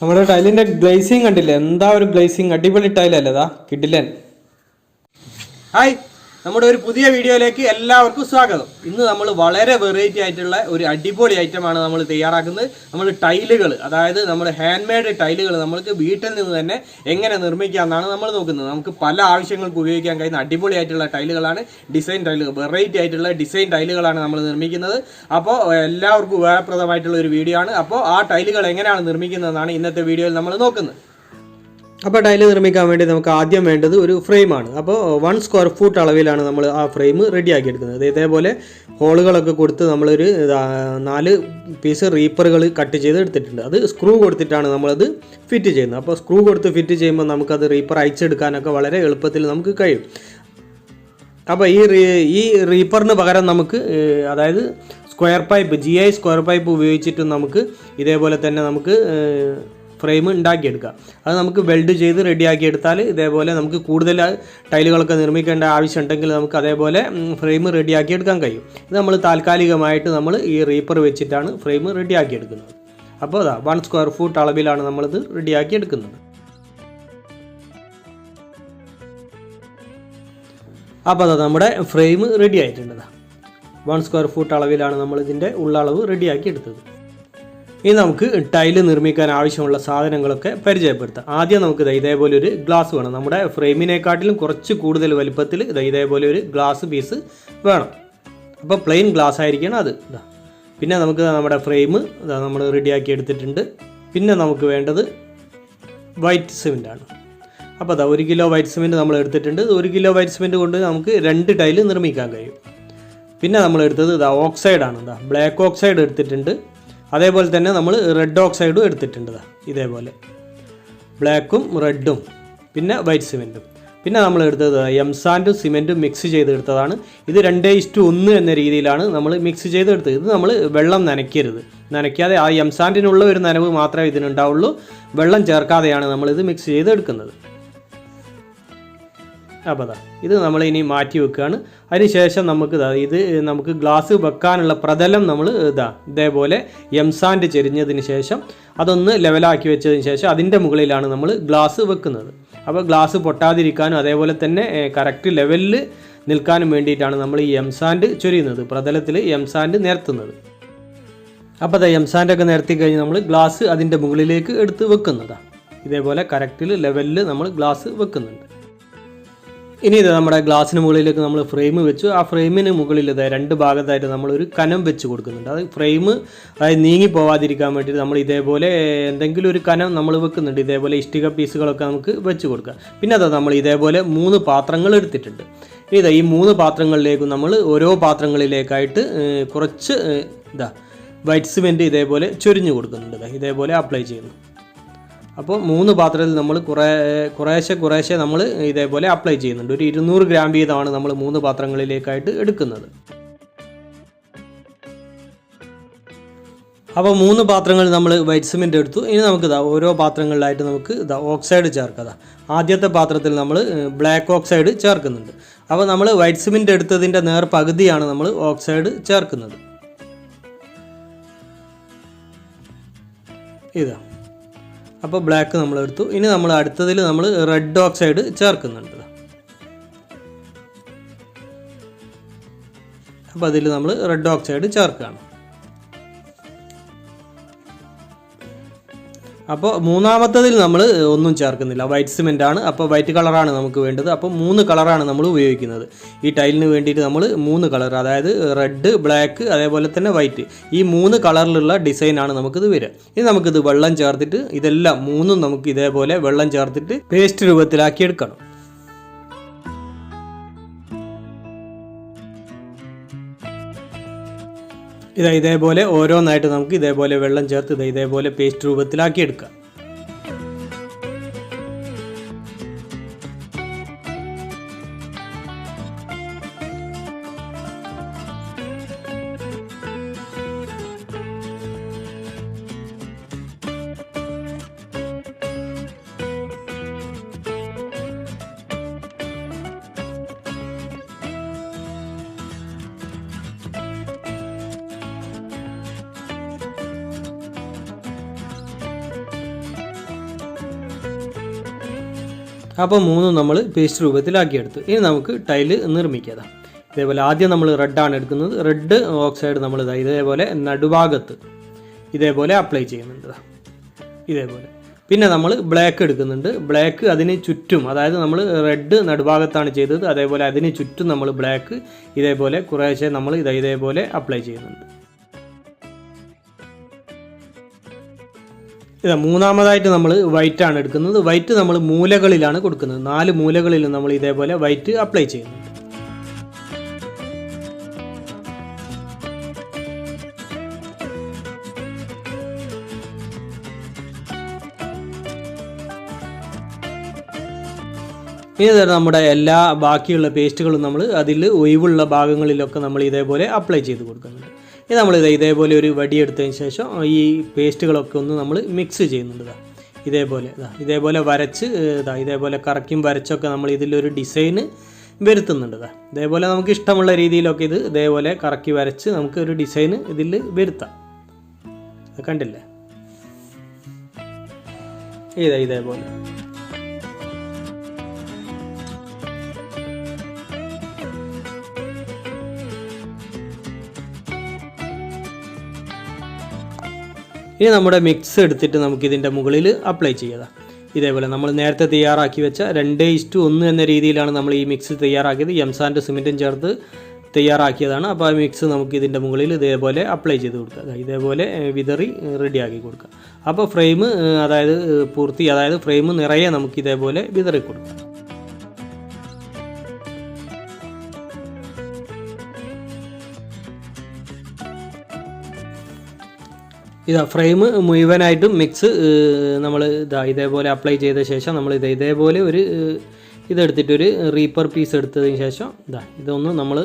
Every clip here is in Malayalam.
നമ്മുടെ ടൈലിന്റെ ഗ്ലേസിങ് കണ്ടില്ലേ? എന്താ ഒരു ഗ്ലേസിങ്, അടിപൊളി ടൈലല്ലേ, കിടിലൻ. ഹായ്, നമ്മുടെ ഒരു പുതിയ വീഡിയോയിലേക്ക് എല്ലാവർക്കും സ്വാഗതം. ഇന്ന് നമ്മൾ വളരെ വെറൈറ്റി ആയിട്ടുള്ള ഒരു അടിപൊളി ഐറ്റമാണ് നമ്മൾ തയ്യാറാക്കുന്നത്. നമ്മൾ ടൈലുകൾ, അതായത് നമ്മുടെ ഹാൻഡ് മെയ്ഡ് ടൈലുകൾ നമ്മൾക്ക് വീട്ടിൽ നിന്ന് തന്നെ എങ്ങനെ നിർമ്മിക്കാമെന്നാണ് നമ്മൾ നോക്കുന്നത്. നമുക്ക് പല ആവശ്യങ്ങൾക്ക് ഉപയോഗിക്കാൻ കഴിയുന്ന അടിപൊളി ആയിട്ടുള്ള ടൈലുകളാണ്, ഡിസൈൻ ടൈലുകൾ, വെറൈറ്റി ആയിട്ടുള്ള ഡിസൈൻ ടൈലുകളാണ് നമ്മൾ നിർമ്മിക്കുന്നത്. അപ്പോൾ എല്ലാവർക്കും ഉപകാരപ്രദമായിട്ടുള്ള ഒരു വീഡിയോ ആണ്. അപ്പോൾ ആ ടൈലുകൾ എങ്ങനെയാണ് നിർമ്മിക്കുന്നതെന്നാണ് ഇന്നത്തെ വീഡിയോയിൽ നമ്മൾ നോക്കുന്നത്. അപ്പോൾ ടൈല് നിർമ്മിക്കാൻ വേണ്ടി നമുക്ക് ആദ്യം വേണ്ടത് ഒരു ഫ്രെയിമാണ്. അപ്പോൾ 1 സ്ക്വയർ ഫൂട്ട് അളവിലാണ് നമ്മൾ ആ ഫ്രെയിം റെഡിയാക്കി എടുക്കുന്നത്. ഇതേപോലെ ഹോളുകളൊക്കെ കൊടുത്ത് നമ്മളൊരു 4 പീസ് റീപ്പറുകൾ കട്ട് ചെയ്ത് എടുത്തിട്ടുണ്ട്. അത് സ്ക്രൂ കൊടുത്തിട്ടാണ് നമ്മളത് ഫിറ്റ് ചെയ്യുന്നത്. അപ്പോൾ സ്ക്രൂ കൊടുത്ത് ഫിറ്റ് ചെയ്യുമ്പോൾ നമുക്കത് റീപ്പർ അയച്ചെടുക്കാനൊക്കെ വളരെ എളുപ്പത്തിൽ നമുക്ക് കഴിയും. അപ്പോൾ ഈ റീപ്പറിന് പകരം നമുക്ക് അതായത് square pipe, GI square pipe ഉപയോഗിച്ചിട്ട് നമുക്ക് ഇതേപോലെ തന്നെ നമുക്ക് ഫ്രെയിം ഉണ്ടാക്കിയെടുക്കാം. അത് നമുക്ക് വെൽഡ് ചെയ്ത് റെഡിയാക്കി എടുത്താൽ ഇതേപോലെ നമുക്ക് കൂടുതൽ ടൈലുകളൊക്കെ നിർമ്മിക്കേണ്ട ആവശ്യമുണ്ടെങ്കിൽ നമുക്ക് അതേപോലെ ഫ്രെയിം റെഡിയാക്കി എടുക്കാൻ കഴിയും. ഇത് നമ്മൾ താൽക്കാലികമായിട്ട് നമ്മൾ ഈ റീപ്പർ വെച്ചിട്ടാണ് ഫ്രെയിം റെഡിയാക്കി എടുക്കുന്നത്. അപ്പോൾ 1 സ്ക്വയർ ഫൂട്ട് അളവിലാണ് നമ്മളിത് റെഡിയാക്കി എടുക്കുന്നത്. അപ്പോൾ നമ്മുടെ ഫ്രെയിം റെഡി ആയിട്ടുണ്ട്. 1 സ്ക്വയർ ഫൂട്ട് അളവിലാണ് നമ്മളിതിൻ്റെ ഉള്ളളവ് റെഡിയാക്കി എടുത്തത്. ഇനി നമുക്ക് ടൈല് നിർമ്മിക്കാൻ ആവശ്യമുള്ള സാധനങ്ങളൊക്കെ പരിചയപ്പെടുത്താം. ആദ്യം നമുക്ക് ഇതേപോലെ ഒരു ഗ്ലാസ് വേണം. നമ്മുടെ ഫ്രെയിമിനെക്കാട്ടിലും കുറച്ച് കൂടുതൽ വലിപ്പത്തിൽ ഇതേപോലെ ഒരു ഗ്ലാസ് പീസ് വേണം. അപ്പോൾ പ്ലെയിൻ ഗ്ലാസ് ആയിരിക്കണം അത്. പിന്നെ നമുക്ക് നമ്മുടെ ഫ്രെയിം നമ്മൾ റെഡിയാക്കി എടുത്തിട്ടുണ്ട്. പിന്നെ നമുക്ക് വേണ്ടത് വൈറ്റ് സിമെൻ്റാണ്. അപ്പോൾ 1 കിലോ വൈറ്റ് സിമെൻറ്റ് നമ്മൾ എടുത്തിട്ടുണ്ട്. 1 കിലോ വൈറ്റ് സിമെൻറ്റ് കൊണ്ട് നമുക്ക് 2 ടൈല് നിർമ്മിക്കാൻ കഴിയും. പിന്നെ നമ്മൾ എടുത്തത് ഓക്സൈഡാണ്. ബ്ലാക്ക് ഓക്സൈഡ് എടുത്തിട്ടുണ്ട്. അതേപോലെ തന്നെ നമ്മൾ റെഡ് ഓക്സൈഡും എടുത്തിട്ടുണ്ട്. ഇതേപോലെ ബ്ലാക്കും റെഡും പിന്നെ വൈറ്റ് സിമെൻറ്റും. പിന്നെ നമ്മൾ എടുത്തത് എംസാൻഡും സിമെൻറ്റും മിക്സ് ചെയ്തെടുത്തതാണ്. ഇത് 2:1 എന്ന രീതിയിലാണ് നമ്മൾ മിക്സ് ചെയ്തെടുത്തത്. ഇത് നമ്മൾ വെള്ളം നനയ്ക്കാതെ ആ എംസാൻഡിനുള്ള ഒരു നനവ് മാത്രമേ ഇതിനുണ്ടാവുള്ളൂ. വെള്ളം ചേർക്കാതെയാണ് നമ്മളിത് മിക്സ് ചെയ്തെടുക്കുന്നത്. അപ്പോൾ ഇത് നമ്മൾ ഇനി മാറ്റി വെക്കുകയാണ്. അതിനുശേഷം നമുക്ക് ഗ്ലാസ് വെക്കാനുള്ള പ്രതലം നമ്മൾ ഇതേപോലെ എംസാൻഡ് ചെരിഞ്ഞതിന് ശേഷം അതൊന്ന് ലെവലാക്കി വെച്ചതിന് ശേഷം അതിൻ്റെ മുകളിലാണ് നമ്മൾ ഗ്ലാസ് വെക്കുന്നത്. അപ്പോൾ ഗ്ലാസ് പൊട്ടാതിരിക്കാനും അതേപോലെ തന്നെ കറക്റ്റ് ലെവലിൽ നിൽക്കാനും വേണ്ടിയിട്ടാണ് നമ്മൾ ഈ എംസാൻഡ് ചൊരിയുന്നത്, പ്രതലത്തിൽ എംസാൻഡ് നിരത്തുന്നത്. അപ്പോൾ എംസാൻഡൊക്കെ നിരത്തി കഴിഞ്ഞ് നമ്മൾ ഗ്ലാസ് അതിൻ്റെ മുകളിലേക്ക് എടുത്ത് വെക്കുന്നതാണ്. ഇതേപോലെ കറക്റ്റിൽ ലെവലിൽ നമ്മൾ ഗ്ലാസ് വെക്കുന്നുണ്ട്. ഇനി ഇത് നമ്മുടെ ഗ്ലാസ്സിന് മുകളിലേക്ക് നമ്മൾ ഫ്രെയിം വെച്ചു. ആ ഫ്രെയിമിന് മുകളിൽ 2 ഭാഗത്തായിട്ട് നമ്മളൊരു കനം വെച്ച് കൊടുക്കുന്നുണ്ട്. അത് ഫ്രെയിം നീങ്ങി പോവാതിരിക്കാൻ വേണ്ടിയിട്ട് നമ്മൾ ഇതേപോലെ എന്തെങ്കിലും ഒരു കനം നമ്മൾ വെക്കുന്നുണ്ട്. ഇതേപോലെ ഇഷ്ടിക പീസുകളൊക്കെ നമുക്ക് വെച്ച് കൊടുക്കാം. പിന്നെ നമ്മൾ ഇതേപോലെ 3 പാത്രങ്ങൾ എടുത്തിട്ടുണ്ട്. ഈ 3 പാത്രങ്ങളിലേക്കും നമ്മൾ ഓരോ പാത്രങ്ങളിലേക്കായിട്ട് കുറച്ച് വൈറ്റ് സിമെൻറ്റ് ഇതേപോലെ ചൊരിഞ്ഞു കൊടുക്കുന്നുണ്ട്. ഇതേപോലെ അപ്ലൈ ചെയ്യുന്നു. അപ്പോൾ 3 പാത്രത്തിൽ നമ്മൾ കുറേശ്ശെ നമ്മൾ ഇതേപോലെ അപ്ലൈ ചെയ്യുന്നുണ്ട്. ഒരു 200 ഗ്രാം വീതമാണ് നമ്മൾ 3 പാത്രങ്ങളിലേക്കായിട്ട് എടുക്കുന്നത്. അപ്പോൾ 3 പാത്രങ്ങൾ നമ്മൾ വൈറ്റ് സിമെൻറ്റ് എടുത്തു. ഇനി നമുക്ക് ഓരോ പാത്രങ്ങളിലായിട്ട് നമുക്ക് ഓക്സൈഡ് ചേർക്കാം. ആദ്യത്തെ പാത്രത്തിൽ നമ്മൾ ബ്ലാക്ക് ഓക്സൈഡ് ചേർക്കുന്നുണ്ട്. അപ്പോൾ നമ്മൾ വൈറ്റ് സിമെൻറ്റ് എടുത്തതിൻ്റെ പകുതിയാണ് നമ്മൾ ഓക്സൈഡ് ചേർക്കുന്നത്. അപ്പോൾ ബ്ലാക്ക് നമ്മൾ എടുത്തു. ഇനി നമ്മൾ അടുത്തതിൽ നമ്മൾ റെഡ് ഓക്സൈഡ് ചേർക്കുന്നുണ്ട്. അപ്പോൾ അതിൽ നമ്മൾ റെഡ് ഓക്സൈഡ് ചേർക്കുകയാണ്. അപ്പോൾ മൂന്നാമത്തതിൽ നമ്മൾ ഒന്നും ചേർക്കുന്നില്ല, വൈറ്റ് സിമെൻ്റ് ആണ്. അപ്പോൾ വൈറ്റ് കളറാണ് നമുക്ക് വേണ്ടത്. അപ്പോൾ 3 കളറാണ് നമ്മൾ ഉപയോഗിക്കുന്നത്. ഈ ടൈലിന് വേണ്ടിയിട്ട് നമ്മൾ 3 കളർ, അതായത് റെഡ്, ബ്ലാക്ക്, അതേപോലെ തന്നെ വൈറ്റ്, ഈ 3 കളറിലുള്ള ഡിസൈനാണ് നമുക്കിത് വരിക. ഇനി നമുക്കിത് വെള്ളം ചേർത്തിട്ട് ഇതെല്ലാം 3ഉം നമുക്ക് ഇതേപോലെ വെള്ളം ചേർത്തിട്ട് പേസ്റ്റ് രൂപത്തിലാക്കി എടുക്കണം. ഇതേപോലെ ഓരോന്നായിട്ട് നമുക്ക് ഇതേപോലെ വെള്ളം ചേർത്ത് ഇതേപോലെ പേസ്റ്റ് രൂപത്തിലാക്കി എടുക്കാം. അപ്പോൾ മൂന്നും നമ്മൾ പേസ്റ്റ് രൂപത്തിലാക്കിയെടുത്തു. ഇനി നമുക്ക് ടൈല് നിർമ്മിക്കാം. ഇതേപോലെ ആദ്യം നമ്മൾ റെഡാണ് എടുക്കുന്നത്. റെഡ് ഓക്സൈഡ് നമ്മൾ ഇതേപോലെ നടുഭാഗത്ത് ഇതേപോലെ അപ്ലൈ ചെയ്യുന്നുണ്ട്, ഇതേപോലെ. പിന്നെ നമ്മൾ ബ്ലാക്ക് എടുക്കുന്നുണ്ട്. ബ്ലാക്ക് അതിന് ചുറ്റും, അതായത് നമ്മൾ റെഡ് നടുഭാഗത്താണ് ചെയ്തത്, അതേപോലെ അതിന് ചുറ്റും നമ്മൾ ബ്ലാക്ക് ഇതേപോലെ കുറേശ്ശെ നമ്മൾ ഇതേപോലെ അപ്ലൈ ചെയ്യുന്നുണ്ട്. മൂന്നാമതായിട്ട് നമ്മൾ വൈറ്റ് ആണ് എടുക്കുന്നത്. വൈറ്റ് നമ്മൾ മൂലകളിലാണ് കൊടുക്കുന്നത്. 4 മൂലകളിലും നമ്മൾ ഇതേപോലെ വൈറ്റ് അപ്ലൈ ചെയ്യുന്നുണ്ട്. ഇനി നമ്മുടെ എല്ലാ ബാക്കിയുള്ള പേസ്റ്റുകളും നമ്മൾ അതിൽ ഒഴിവുള്ള ഭാഗങ്ങളിലൊക്കെ നമ്മൾ ഇതേപോലെ അപ്ലൈ ചെയ്ത് കൊടുക്കുന്നുണ്ട്. ഇനി നമ്മൾ ഇതേപോലെ ഒരു വടിയെടുത്തതിന് ശേഷം ഈ പേസ്റ്റുകളൊക്കെ ഒന്ന് നമ്മൾ മിക്സ് ചെയ്യുന്നുണ്ട്. ഇതേപോലെ വരച്ച് ഇതേപോലെ കറക്കും വരച്ചൊക്കെ നമ്മൾ ഇതിലൊരു ഡിസൈന് വരുത്തുന്നുണ്ട്. ഇതേപോലെ നമുക്ക് ഇഷ്ടമുള്ള രീതിയിലൊക്കെ ഇത് ഇതേപോലെ കറക്കി വരച്ച് നമുക്ക് ഒരു ഡിസൈന് ഇതിൽ വരുത്താം. കണ്ടില്ലേ, ഇതേപോലെ. ഇനി നമ്മുടെ മിക്സ് എടുത്തിട്ട് നമുക്കിതിൻ്റെ മുകളിൽ അപ്ലൈ ചെയ്യാം. ഇതേപോലെ നമ്മൾ നേരത്തെ തയ്യാറാക്കി വെച്ച 2:1 എന്ന രീതിയിലാണ് നമ്മൾ ഈ മിക്സ് തയ്യാറാക്കിയത്. എംസാൻഡ് സിമെൻറ്റും ചേർത്ത് തയ്യാറാക്കിയതാണ്. അപ്പോൾ ആ മിക്സ് നമുക്ക് ഇതിൻ്റെ മുകളിൽ ഇതേപോലെ അപ്ലൈ ചെയ്ത് കൊടുക്കുക. ഇതേപോലെ വിതറി റെഡിയാക്കി കൊടുക്കുക. അപ്പോൾ ഫ്രെയിം അതായത് ഫ്രെയിം നിറയെ നമുക്ക് ഇതേപോലെ വിതറി കൊടുക്കാം. ഫ്രെയിം മുഴുവനായിട്ടും മിക്സ് നമ്മൾ ഇതേപോലെ അപ്ലൈ ചെയ്ത ശേഷം നമ്മൾ ഇതേപോലെ ഒരു ഇതെടുത്തിട്ടൊരു റീപ്പർ പീസ് എടുത്തതിന് ശേഷം ഇതൊന്ന് നമ്മൾ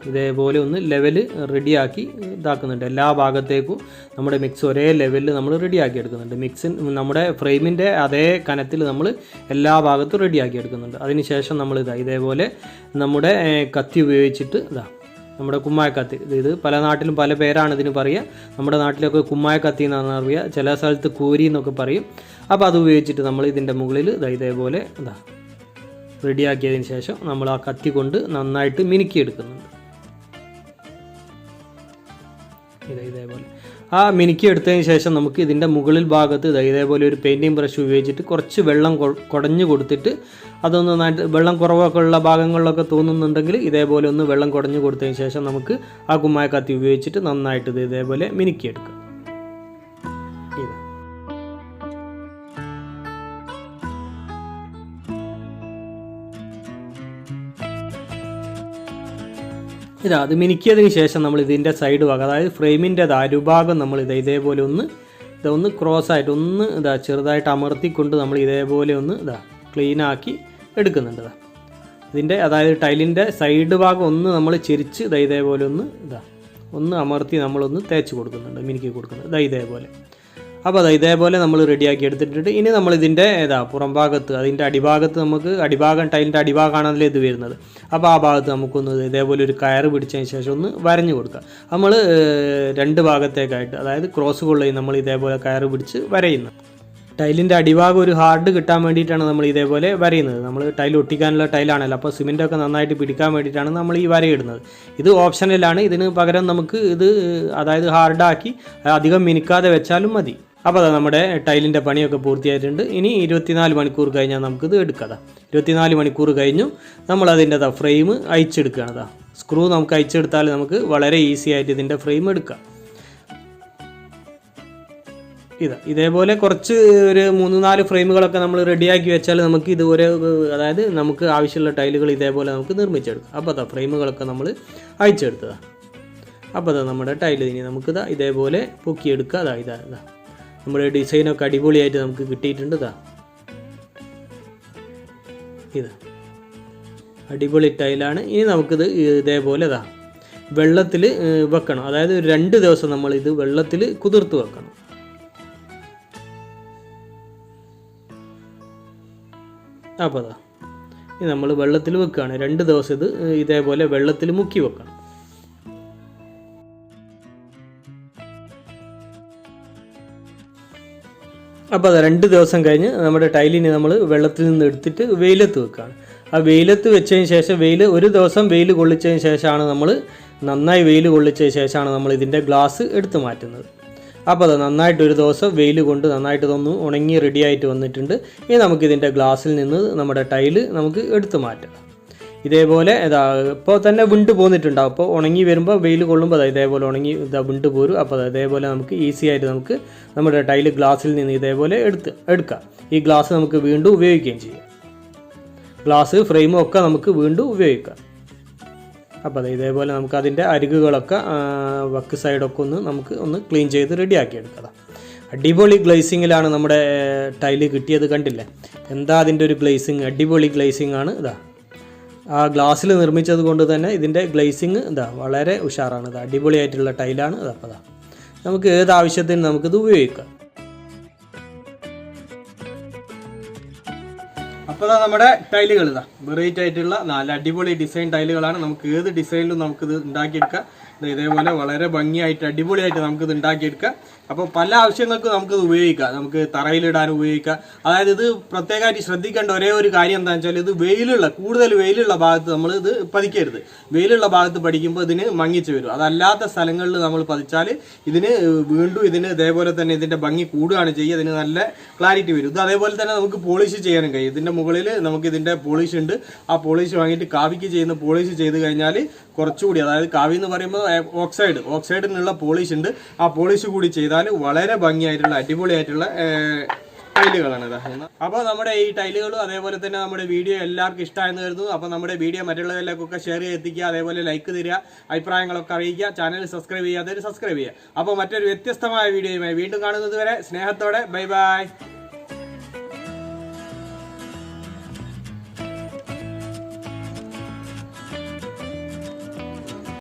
ഇതേപോലെ ഒന്ന് ലെവൽ റെഡിയാക്കി ഇതാക്കുന്നുണ്ട്. എല്ലാ ഭാഗത്തേക്കും നമ്മുടെ മിക്സ് ഒരേ ലെവലിൽ നമ്മൾ റെഡിയാക്കി എടുക്കുന്നുണ്ട്. മിക്സ് നമ്മുടെ ഫ്രെയിമിൻ്റെ അതേ കനത്തിൽ നമ്മൾ എല്ലാ ഭാഗത്തും റെഡിയാക്കി എടുക്കുന്നുണ്ട്. അതിന് ശേഷം നമ്മൾ ഇതേപോലെ നമ്മുടെ കത്തി ഉപയോഗിച്ചിട്ട് നമ്മുടെ കുമ്മായക്കത്തി, ഇത് പല നാട്ടിലും പല പേരാണ് ഇതിന് പറയുക. നമ്മുടെ നാട്ടിലൊക്കെ കുമ്മായക്കത്തി എന്നാണ് അറിയുക, ചില സ്ഥലത്ത് കൂരി എന്നൊക്കെ പറയും. അപ്പോൾ അത് ഉപയോഗിച്ചിട്ട് നമ്മൾ ഇതിൻ്റെ മുകളിൽ ഇതേപോലെ റെഡിയാക്കിയതിന് ശേഷം നമ്മൾ ആ കത്തി കൊണ്ട് നന്നായിട്ട് മിനുക്കിയെടുക്കുന്നുണ്ട്. ഇതേപോലെ ആ മിനുക്കി എടുത്തതിന് ശേഷം നമുക്ക് ഇതിൻ്റെ മുകളിൽ ഭാഗത്ത് ഇതേപോലെ ഒരു പെയിൻറ്റിങ് ബ്രഷ് ഉപയോഗിച്ചിട്ട് കുറച്ച് വെള്ളം കുടഞ്ഞു കൊടുത്തിട്ട് അതൊന്ന് നന്നായിട്ട് വെള്ളം കുറവൊക്കെ ഉള്ള ഭാഗങ്ങളിലൊക്കെ തോന്നുന്നുണ്ടെങ്കിൽ ഇതേപോലെ ഒന്ന് വെള്ളം കുടഞ്ഞു കൊടുത്തതിന് ശേഷം നമുക്ക് ആ കുമ്മായ കത്തി ഉപയോഗിച്ചിട്ട് നന്നായിട്ട് ഇതേപോലെ മിനുക്കിയെടുക്കാം. അത് മിനുക്കിയതിന് ശേഷം നമ്മൾ ഇതിൻ്റെ സൈഡ് ഭാഗം, അതായത് ഫ്രെയിമിൻ്റെ അരുഭാഗം നമ്മൾ ഇതേപോലെ ഒന്ന് ക്രോസായിട്ട് ഒന്ന് ചെറുതായിട്ട് അമർത്തിക്കൊണ്ട് നമ്മൾ ഇതേപോലെ ഒന്ന് ക്ലീനാക്കി എടുക്കുന്നുണ്ട്. ഇതിൻ്റെ അതായത് ടൈലിൻ്റെ സൈഡ് ഭാഗം ഒന്ന് നമ്മൾ ചെരിച്ച് ഇതേപോലെ ഒന്ന് അമർത്തി നമ്മളൊന്ന് തേച്ച് കൊടുക്കുന്നുണ്ട്, മിനുക്കി കൊടുക്കുന്നുണ്ട് ഇതേപോലെ. അപ്പോൾ ഇതേപോലെ നമ്മൾ റെഡിയാക്കി എടുത്തിട്ടുണ്ട്. ഇനി നമ്മൾ ഇതിൻ്റെ പുറം ഭാഗത്ത്, അതിൻ്റെ അടിഭാഗത്ത് നമുക്ക് ടൈലിൻ്റെ അടിഭാഗമാണല്ലോ ഇത് വരുന്നത്. അപ്പോൾ ആ ഭാഗത്ത് നമുക്കൊന്ന് ഇതേപോലെ ഒരു കയറ് പിടിച്ചതിന് ശേഷം ഒന്ന് വരഞ്ഞു കൊടുക്കുക. നമ്മൾ 2 ഭാഗത്തേക്കായിട്ട്, അതായത് ക്രോസ് കൊള്ളി നമ്മൾ ഇതേപോലെ കയറ് പിടിച്ച് വരയുന്നു. ടൈലിൻ്റെ അടിഭാഗം ഒരു ഹാർഡ് കിട്ടാൻ വേണ്ടിയിട്ടാണ് നമ്മൾ ഇതേപോലെ വരയുന്നത്. നമ്മൾ ടൈൽ ഒട്ടിക്കാനുള്ള ടൈലാണല്ലോ, അപ്പോൾ സിമെൻറ്റൊക്കെ നന്നായിട്ട് പിടിക്കാൻ വേണ്ടിയിട്ടാണ് നമ്മൾ ഈ വരയിടുന്നത്. ഇത് ഓപ്ഷനിലാണ്. ഇതിന് പകരം നമുക്ക് ഇത് അതായത് ഹാർഡാക്കി അധികം മിനുക്കാതെ വെച്ചാലും മതി. അപ്പോൾ നമ്മുടെ ടൈലിൻ്റെ പണിയൊക്കെ പൂർത്തിയായിട്ടുണ്ട്. ഇനി 24 മണിക്കൂർ കഴിഞ്ഞാൽ നമുക്കിത് എടുക്കാം. 24 മണിക്കൂർ കഴിഞ്ഞു നമ്മളതിൻ്റെ ഫ്രെയിം അയച്ചെടുക്കുകയാണ്. സ്ക്രൂ നമുക്ക് അയച്ചെടുത്താൽ നമുക്ക് വളരെ ഈസി ആയിട്ട് ഇതിൻ്റെ ഫ്രെയിം എടുക്കാം. ഇതേപോലെ കുറച്ച് ഒരു 3-4 ഫ്രെയിമുകളൊക്കെ നമ്മൾ റെഡിയാക്കി വെച്ചാൽ നമുക്ക് ഇതുപോലെ, അതായത് നമുക്ക് ആവശ്യമുള്ള ടൈലുകൾ ഇതേപോലെ നമുക്ക് നിർമ്മിച്ചെടുക്കാം. അപ്പോൾ ഫ്രെയിമുകളൊക്കെ നമ്മൾ അയച്ചെടുത്തതാണ്. അപ്പോൾ നമ്മുടെ ടൈല് ഇനി നമുക്ക് ഇതേപോലെ പൊക്കിയെടുക്കുക. ഇതാ നമ്മുടെ ഡിസൈനൊക്കെ അടിപൊളിയായിട്ട് നമുക്ക് കിട്ടിയിട്ടുണ്ട്. ഇത് അടിപൊളി ടൈലാണ്. ഇനി നമുക്കിത് ഇതേപോലെ വെള്ളത്തിൽ വെക്കണം. അതായത് 2 ദിവസം നമ്മളിത് വെള്ളത്തിൽ കുതിർത്ത് വെക്കണം. അപ്പോൾ ഇനി നമ്മൾ വെള്ളത്തിൽ വെക്കുകയാണ്. 2 ദിവസം ഇത് ഇതേപോലെ വെള്ളത്തിൽ മുക്കി വെക്കണം. അപ്പോൾ അത് 2 ദിവസം കഴിഞ്ഞ് നമ്മുടെ ടൈലിനെ നമ്മൾ വെള്ളത്തിൽ നിന്ന് എടുത്തിട്ട് വെയിലത്ത് വെക്കുകയാണ്. ആ വെയിലത്ത് വെച്ചതിന് ശേഷം ഒരു ദിവസം വെയിൽ കൊള്ളിച്ചതിന് ശേഷമാണ് നമ്മൾ നന്നായി വെയിൽ കൊള്ളിച്ചതിന് ശേഷമാണ് നമ്മൾ ഇതിൻ്റെ ഗ്ലാസ് എടുത്ത് മാറ്റുന്നത്. അപ്പോൾ അത് നന്നായിട്ട് ഒരു ദിവസം വെയിൽ കൊണ്ട് നന്നായിട്ട് ഇതൊന്ന് ഉണങ്ങി റെഡിയായിട്ട് വന്നിട്ടുണ്ട്. ഇനി നമുക്കിതിൻ്റെ ഗ്ലാസ്സിൽ നിന്ന് നമ്മുടെ ടൈല് നമുക്ക് എടുത്ത് മാറ്റാം. ഇതേപോലെ ഇപ്പോൾ തന്നെ വിണ്ട് പോന്നിട്ടുണ്ടാവും. അപ്പോൾ ഉണങ്ങി വരുമ്പോൾ വെയിൽ കൊള്ളുമ്പോൾ ഇതേപോലെ ഉണങ്ങി വിണ്ട് പോരും. അപ്പോൾ ഇതേപോലെ നമുക്ക് ഈസി ആയിട്ട് നമുക്ക് നമ്മുടെ ടൈല് ഗ്ലാസ്സിൽ നിന്ന് ഇതേപോലെ എടുക്കാം. ഈ ഗ്ലാസ് നമുക്ക് വീണ്ടും ഉപയോഗിക്കുകയും ചെയ്യാം. ഗ്ലാസ് ഫ്രെയിമും ഒക്കെ നമുക്ക് വീണ്ടും ഉപയോഗിക്കാം. അപ്പോൾ ഇതേപോലെ നമുക്ക് അതിൻ്റെ അരികുകളൊക്കെ വക്ക് സൈഡൊക്കെ ഒന്ന് ക്ലീൻ ചെയ്ത് റെഡിയാക്കി എടുക്കാം. അടിപൊളി ഗ്ലേസിങ്ങിലാണ് നമ്മുടെ ടൈല് കിട്ടിയത്. കണ്ടില്ലേ എന്താ അതിൻ്റെ ഒരു ഗ്ലേസിങ്, അടിപൊളി ഗ്ലേസിങ് ആണ്. ആ ഗ്ലാസ്സിൽ നിർമ്മിച്ചത് കൊണ്ട് തന്നെ ഇതിൻ്റെ ഗ്ലേസിങ് വളരെ ഉഷാറാണ്. അടിപൊളിയായിട്ടുള്ള ടൈലാണ്. അപ്പോൾ നമുക്ക് ഏത് ആവശ്യത്തിന് നമുക്കിത് ഉപയോഗിക്കാം. അപ്പോൾ നമ്മുടെ ടൈലുകൾ വെറൈറ്റി ആയിട്ടുള്ള 4 അടിപൊളി ഡിസൈൻ ടൈലുകളാണ്. നമുക്ക് ഏത് ഡിസൈനിലും നമുക്കിത് ഉണ്ടാക്കിയെടുക്കാം. ഇതേപോലെ വളരെ ഭംഗിയായിട്ട് അടിപൊളിയായിട്ട് നമുക്കിത് ഉണ്ടാക്കിയെടുക്കാം. അപ്പോൾ പല ആവശ്യങ്ങൾക്കും നമുക്കിത് ഉപയോഗിക്കാം. നമുക്ക് തറയിലിടാൻ ഉപയോഗിക്കാം. അതായത് ഇത് പ്രത്യേകമായിട്ട് ശ്രദ്ധിക്കേണ്ട ഒരേ ഒരു കാര്യം എന്താണെന്ന് വെച്ചാൽ ഇത് കൂടുതൽ വെയിലുള്ള ഭാഗത്ത് നമ്മൾ ഇത് പതിക്കരുത്. വെയിലുള്ള ഭാഗത്ത് പതിക്കുമ്പോൾ ഇതിന് മങ്ങിച്ച് വരും. അതല്ലാത്ത സ്ഥലങ്ങളിൽ നമ്മൾ പതിച്ചാൽ വീണ്ടും ഇതേപോലെ തന്നെ ഇതിൻ്റെ ഭംഗി കൂടുകയാണ് ചെയ്യുക. ഇതിന് നല്ല ക്ലാരിറ്റി വരും. ഇത് അതേപോലെ തന്നെ നമുക്ക് പോളിഷ് ചെയ്യാനും കഴിയും. ഇതിൻ്റെ മുകളിൽ നമുക്ക് ഇതിൻ്റെ പോളിഷ് ഉണ്ട്. ആ പോളിഷ് വാങ്ങിയിട്ട് കാവിക്ക് ചെയ്യുന്ന പോളിഷ് ചെയ്ത് കഴിഞ്ഞാൽ കുറച്ചുകൂടി, അതായത് കാവി എന്ന് പറയുമ്പോൾ ഓക്സൈഡിനുള്ള പോളിഷ് ഉണ്ട്. ആ പോളിഷ് കൂടി ചെയ്താൽ വളരെ ഭംഗിയായിട്ടുള്ള അടിപൊളിയായിട്ടുള്ള ടൈലുകളാണ് ഇത്. അപ്പോൾ നമ്മുടെ ഈ ടൈലുകളും അതേപോലെ തന്നെ നമ്മുടെ വീഡിയോ എല്ലാവർക്കും ഇഷ്ടമായെന്ന് കരുതുന്നു. അപ്പോൾ നമ്മുടെ വീഡിയോ മറ്റുള്ളവരിലേക്കൊക്കെ ഷെയർ ചെയ്ത് എത്തിക്കുക. അതേപോലെ ലൈക്ക് തരിക, അഭിപ്രായങ്ങളൊക്കെ അറിയിക്കുക. ചാനൽ സബ്സ്ക്രൈബ് ചെയ്യാത്തവർ സബ്സ്ക്രൈബ് ചെയ്യുക. അപ്പോൾ മറ്റൊരു വ്യത്യസ്തമായ വീഡിയോയുമായി വീണ്ടും കാണുന്നത് വരെ സ്നേഹത്തോടെ ബൈ ബൈ.